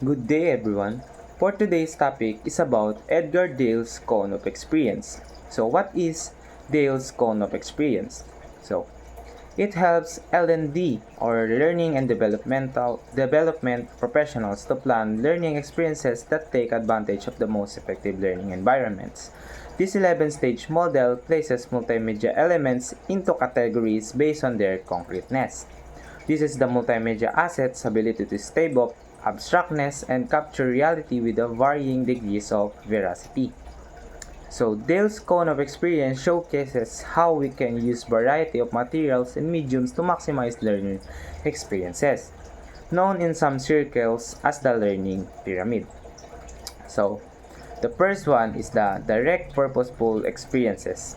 Good day, everyone. For today's topic is about Edgar Dale's cone of experience. So, what is Dale's cone of experience? So, it helps L&D or learning and developmental development professionals to plan learning experiences that take advantage of the most effective learning environments. This 11-stage model places multimedia elements into categories based on their concreteness. This is the multimedia asset's ability to stave off abstractness and capture reality with a varying degrees of veracity. So Dale's cone of experience showcases how we can use variety of materials and mediums to maximize learning experiences, known in some circles as the learning pyramid. So the first one is the direct purposeful experiences.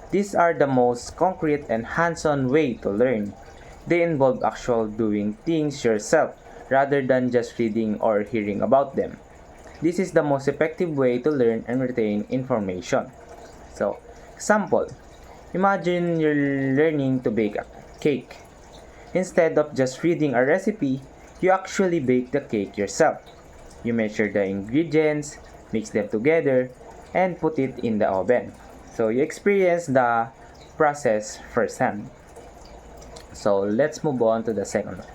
These are the most concrete and hands-on way to learn. They involve actual doing things yourself rather than just reading or hearing about them. This is the most effective way to learn and retain information. So, example, imagine you're learning to bake a cake. Instead of just reading a recipe, you actually bake the cake yourself. You measure the ingredients, mix them together, and put it in the oven. So you experience the process firsthand. So let's move on to the second one.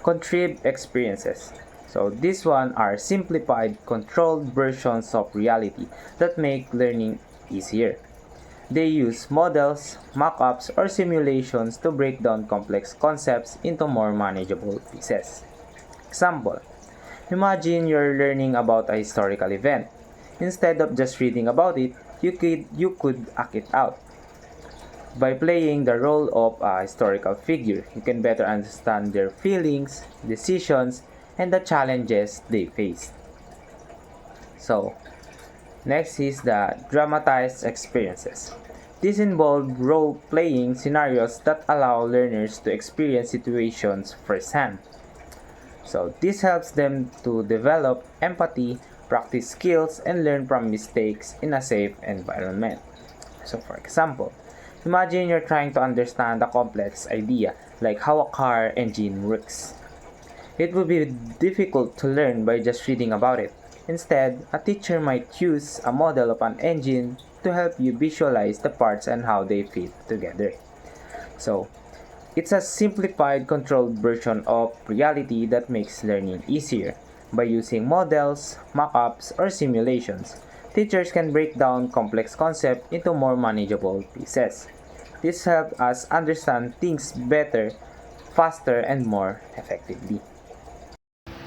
Contrived experiences. So this one are simplified, controlled versions of reality that make learning easier. They use models, mock-ups, or simulations to break down complex concepts into more manageable pieces. Example, imagine you're learning about a historical event. Instead of just reading about it, you could act it out. By playing the role of a historical figure, you can better understand their feelings, decisions, and the challenges they face. So, next is the dramatized experiences. These involve role-playing scenarios that allow learners to experience situations firsthand. So, this helps them to develop empathy, practice skills, and learn from mistakes in a safe environment. So, for example, imagine you're trying to understand a complex idea like how a car engine works. It would be difficult to learn by just reading about it. Instead, a teacher might use a model of an engine to help you visualize the parts and how they fit together. So, it's a simplified, controlled version of reality that makes learning easier. By using models, mock-ups, or simulations, teachers can break down complex concepts into more manageable pieces. This helps us understand things better, faster, and more effectively.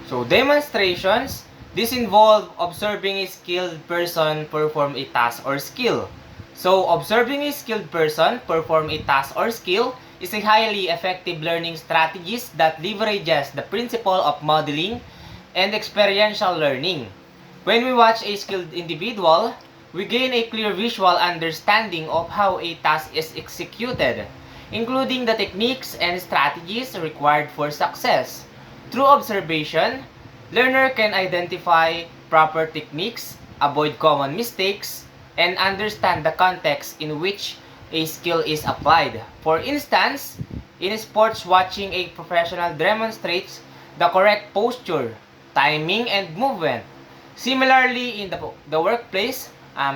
So demonstrations, this involve observing a skilled person perform a task or skill. So observing a skilled person perform a task or skill is a highly effective learning strategies that leverages the principle of modeling and experiential learning. When we watch a skilled individual, we gain a clear visual understanding of how a task is executed, including the techniques and strategies required for success. Through observation, learner can identify proper techniques, avoid common mistakes, and understand the context in which a skill is applied. For instance, in sports, watching a professional demonstrates the correct posture, timing, and movement. Similarly, in the workplace,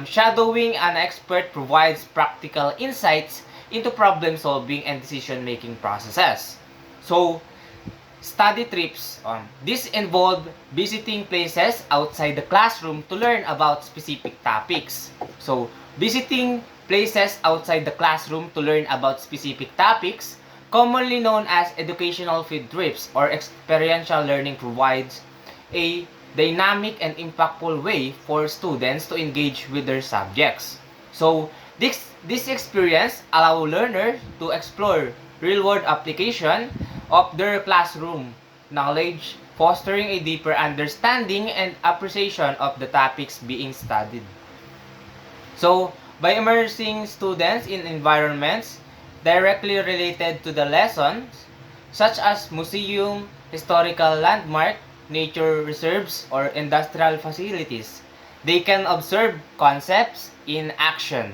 shadowing an expert provides practical insights into problem solving and decision making processes. So, study trips. This involve visiting places outside the classroom to learn about specific topics. So, visiting places outside the classroom to learn about specific topics, commonly known as educational field trips or experiential learning, provides a dynamic and impactful way for students to engage with their subjects. So, this experience allows learners to explore real-world application of their classroom knowledge, fostering a deeper understanding and appreciation of the topics being studied. So, by immersing students in environments directly related to the lessons, such as museum, historical landmark, nature reserves, or industrial facilities, they can observe concepts in action.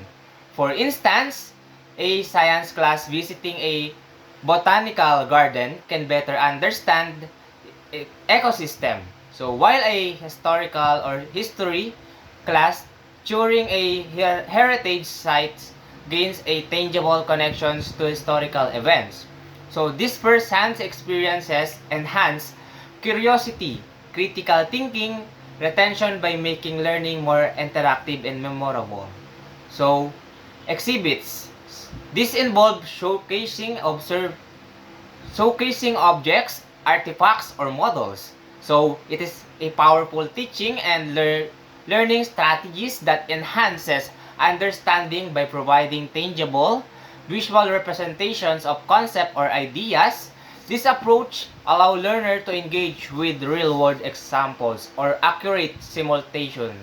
For instance, a science class visiting a botanical garden can better understand ecosystem. So while a historical or history class touring a heritage site gains a tangible connections to historical events. So these first-hand experiences enhance curiosity, critical thinking, retention by making learning more interactive and memorable. So exhibits. This involves showcasing objects, artifacts, or models. So it is a powerful teaching and learning strategies that enhances understanding by providing tangible, visual representations of concept or ideas. This approach allows learners to engage with real-world examples or accurate simulations,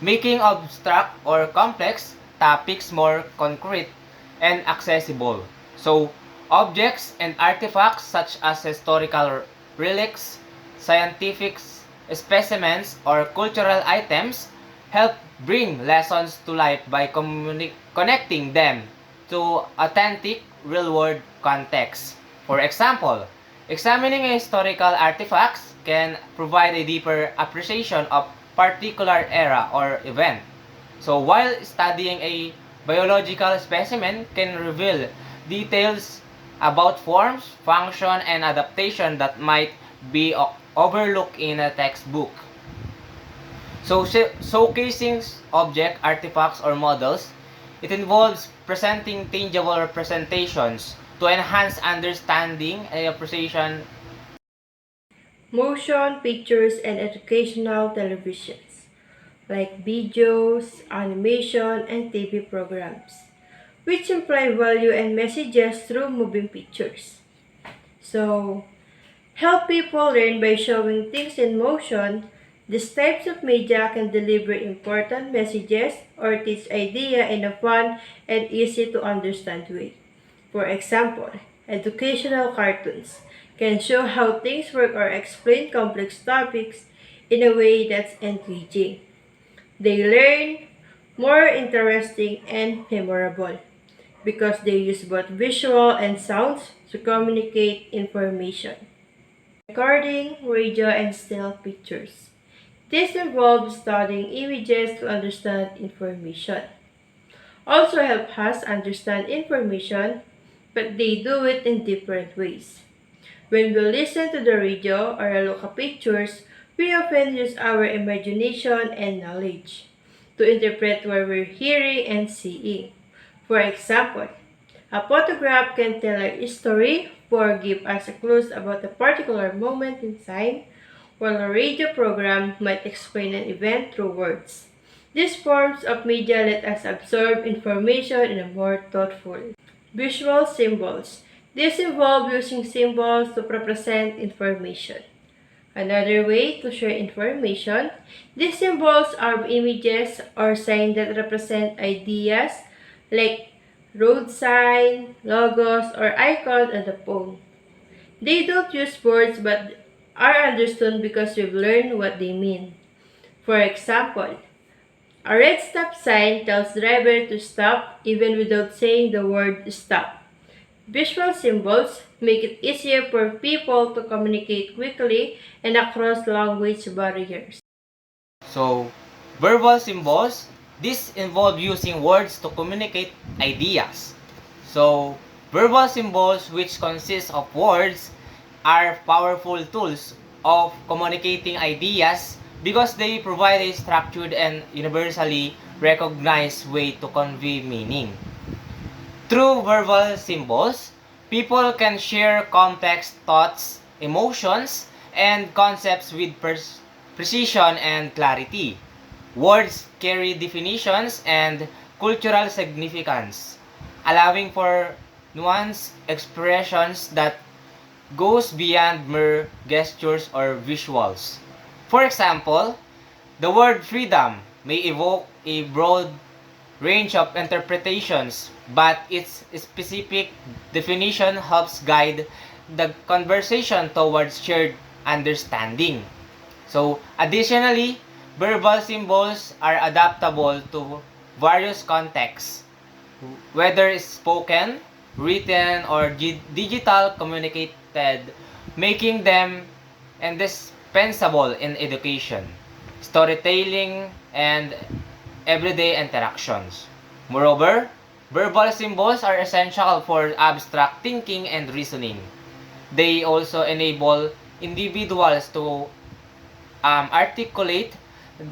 making abstract or complex topics more concrete and accessible. So, objects and artifacts such as historical relics, scientific specimens, or cultural items help bring lessons to life by connecting them to authentic real-world context. For example, examining historical artifacts can provide a deeper appreciation of particular era or event. So while studying a biological specimen can reveal details about forms, function, and adaptation that might be overlooked in a textbook. So showcasing object, artifacts, or models, it involves presenting tangible representations to enhance understanding and appreciation. Motion pictures and educational televisions, like videos, animation, and TV programs, which imply value and messages through moving pictures. So, help people learn by showing things in motion. These types of media can deliver important messages or teach idea in a fun and easy to understand way. For example, educational cartoons can show how things work or explain complex topics in a way that's engaging. They learn more interesting and memorable because they use both visual and sounds to communicate information. Recording, radio, and still pictures. This involves studying images to understand information. Also help us understand information, but they do it in different ways. When we listen to the radio or look at pictures, we often use our imagination and knowledge to interpret what we're hearing and seeing. For example, a photograph can tell a story or give us clues about a particular moment in time, while a radio program might explain an event through words. These forms of media let us absorb information in a more thoughtful. Visual symbols. These involve using symbols to represent information. Another way to share information, these symbols are images or signs that represent ideas like road sign, logos, or icon on the phone. They don't use words but are understood because we've learned what they mean. For example, a red stop sign tells driver to stop even without saying the word stop. Visual symbols make it easier for people to communicate quickly and across language barriers. So, verbal symbols, this involve using words to communicate ideas. So, verbal symbols, which consist of words, are powerful tools of communicating ideas because they provide a structured and universally recognized way to convey meaning. Through verbal symbols, people can share complex thoughts, emotions, and concepts with precision and clarity. Words carry definitions and cultural significance, allowing for nuanced expressions that goes beyond mere gestures or visuals. For example, the word freedom may evoke a broad range of interpretations, but its specific definition helps guide the conversation towards shared understanding. So, additionally, verbal symbols are adaptable to various contexts, whether it's spoken, written, or digital communicated, making them indispensable in education, storytelling, and everyday interactions. Moreover, verbal symbols are essential for abstract thinking and reasoning. They also enable individuals to articulate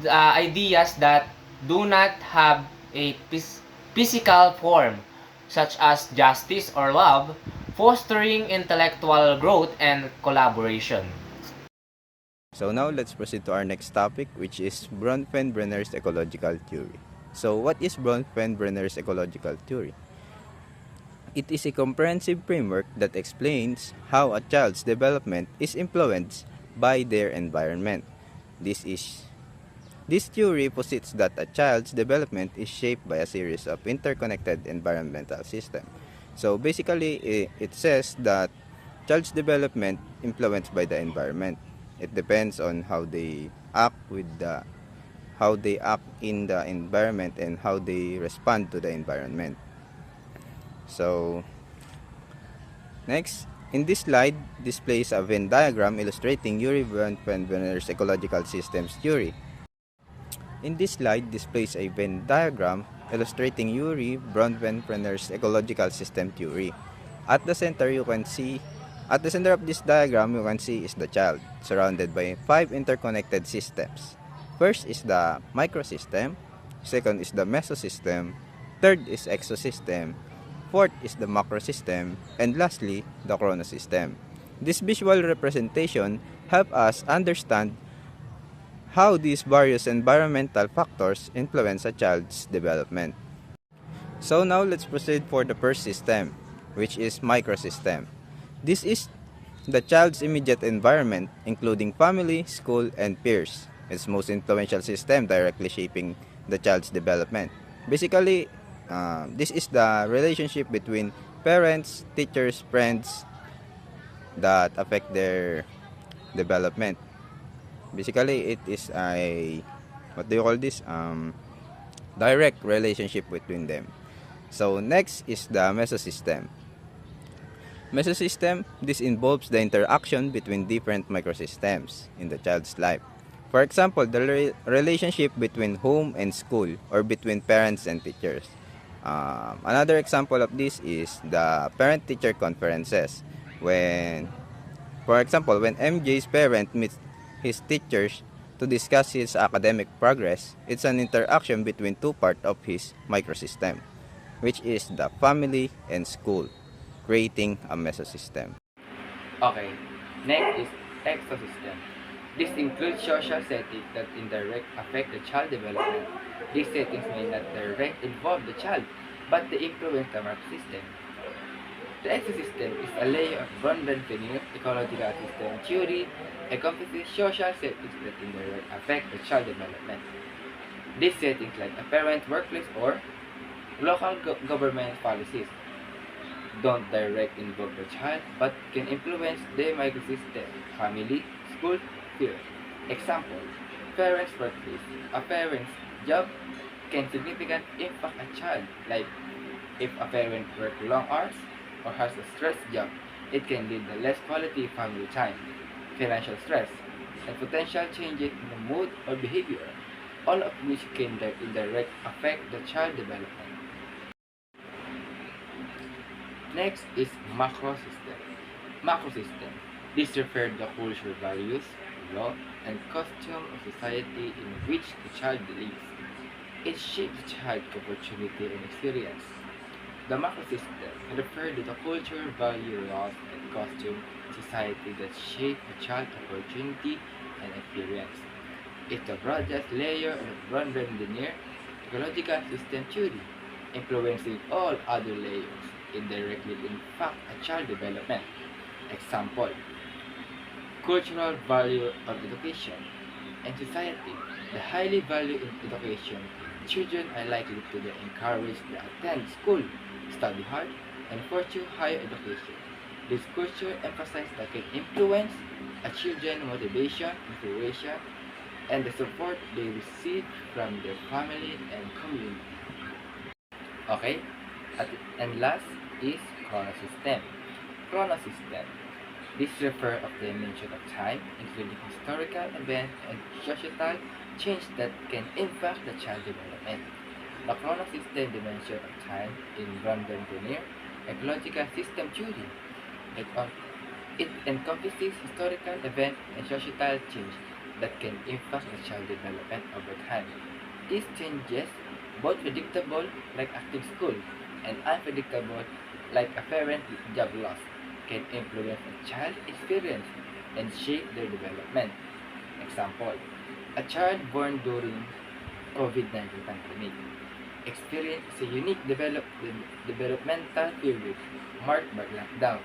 ideas that do not have a physical form, such as justice or love, fostering intellectual growth and collaboration. So now let's proceed to our next topic, which is Bronfenbrenner's ecological theory. So what is Bronfenbrenner's ecological theory? It is a comprehensive framework that explains how a child's development is influenced by their environment. This is This theory posits that a child's development is shaped by a series of interconnected environmental systems. So basically, it says that child's development influenced by the environment. It depends on how they act in the environment and how they respond to the environment. So next, in this slide displays a Venn diagram illustrating Yuri von Fenberner's ecological systems theory. In this slide displays a Venn diagram illustrating Yuri Bronfenbrenner's ecological system theory. At the center of this diagram you can see is the child, surrounded by 5 interconnected systems. First is the microsystem, second is the mesosystem, third is exosystem, fourth is the macrosystem, and lastly, the chronosystem. This visual representation helps us understand how these various environmental factors influence a child's development. So now let's proceed for the first system, which is microsystem. This is the child's immediate environment, including family, school, and peers. Its most influential system directly shaping the child's development. Basically, this is the relationship between parents, teachers, friends that affect their development. Basically, it is a, what do you call this? Direct relationship between them. So next is the mesosystem. Mesosystem, this involves the interaction between different microsystems in the child's life. For example, the relationship between home and school, or between parents and teachers. Another example of this is the parent-teacher conferences. For example, when MJ's parent meets his teachers to discuss his academic progress, it's an interaction between two parts of his microsystem, which is the family and school, creating a mesosystem. Okay, next is exosystem. This includes social settings that indirect affect the child development. These settings may not direct involve the child, but they influence the macrosystem. The ecosystem is a layer of Bronfenbrenner ecological system theory encompasses social settings that indirectly affect the child development. These settings like a parent, workplace, or local government policies don't directly involve the child but can influence the microsystem, family, school, peer. Example, parents' workplace. A parent's job can significantly impact a child, like if a parent works long hours or has a stress job, it can lead to less quality family time, financial stress, and potential changes in the mood or behavior, all of which can indirectly affect the child development. Next is macrosystem. Macrosystem. This refers to cultural values, law, and custom of society in which the child lives. It shapes the child's opportunity and experience. The macrosystem refers to the culture, value, laws, and custom society that shape a child's opportunity and experience. It's the broadest layer of Bronfenbrenner ecological system theory, influencing all other layers, indirectly impact a child development. Example, cultural value of education and society. The highly valued in education, children are likely to be encouraged to attend school, study hard, and pursue higher education. This culture emphasizes that can influence a children's motivation, inspiration, and the support they receive from their family and community. Okay, and last is chronosystem. Chronosystem. This refers of dimension of time, including historical events and societal change that can impact the child development. The chronosystem dimension of time in Brandon Grenier, ecological system theory. It, on, it encompasses historical events and societal change that can impact the child development over time. These changes, both predictable like active school and unpredictable like apparent job loss, can influence a child's experience and shape their development. Example, a child born during COVID-19 pandemic experienced a unique developmental period marked by lockdown,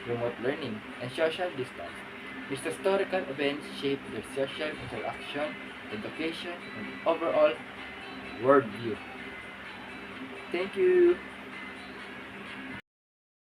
remote learning, and social distance. These historical events shape their social interaction, education, and overall worldview. Thank you.